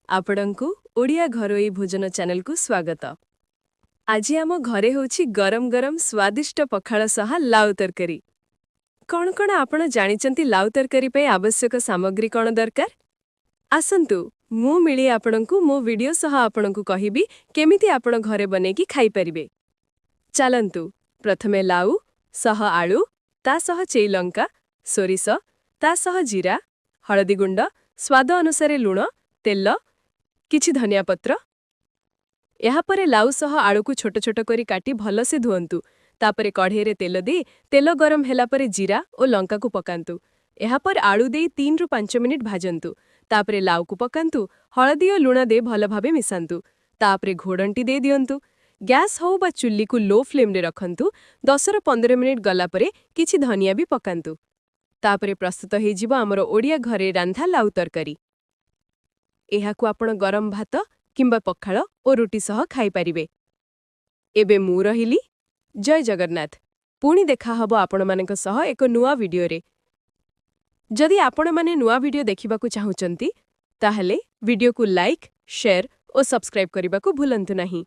आपणଙ୍କୁ ओडिया घरोई भोजन चैनल को स्वागत। आज आम घरे होछि गरम गरम स्वादिष्ट पखाळ सह लाउ तरकारी। कौन कौन आपण जानिचंती लाउ तरकारी पे आवश्यक सामग्री कौन दरकार? आसंतु मु मिली आपणଙ୍କୁ मो वीडियो सह आपणଙ୍କୁ कहिबी केमिति आपण घरे बनेकी खाई परिबे। चलंतु प्रथमे लाउ सह आलू ता सह चेलंका सोरिष ता सह जीरा हळदी गुंड स्वाद अनुसारे लुण तेल किछि धनिया पत्र यापरे लाउ सह आलू को छोट छोट करी काटी भल से धुअंतु। तापरे कढ़े रे तेल दे तेल गरम हेला परे जीरा और लंका को पकांतु। यापर आलू दे 3 रु 5 मिनिट भाजंतु। तापरे लाउ को पकांतु हळदी और लुण दे भल भाबे मिसांतु। तापरे घोडंटी दे दियंतु। गैस हो बा चुल्ली को लो फ्लेम रे रखंतु। 10 रु 15 मिनिट गला परे किछि धनिया भी पकांतु। तापरे प्रस्तुत हे जिवो हमर ओडिया घरे रांधा लाउ तरकारी। एहाकु आपण गरम भात किंबा पखाळ और रोटी सह खाई परिबे। एबे मु रहिली जय जगन्नाथ। पुणी देखा हबो आपण मानक सह एक नुआ वीडियो रे। जदि आपण माने नुआ वीडियो देखिबा को चाहुचंती ताहले वीडियो को लाइक शेयर और सब्सक्राइब करिबा को भूलंतु नहीं।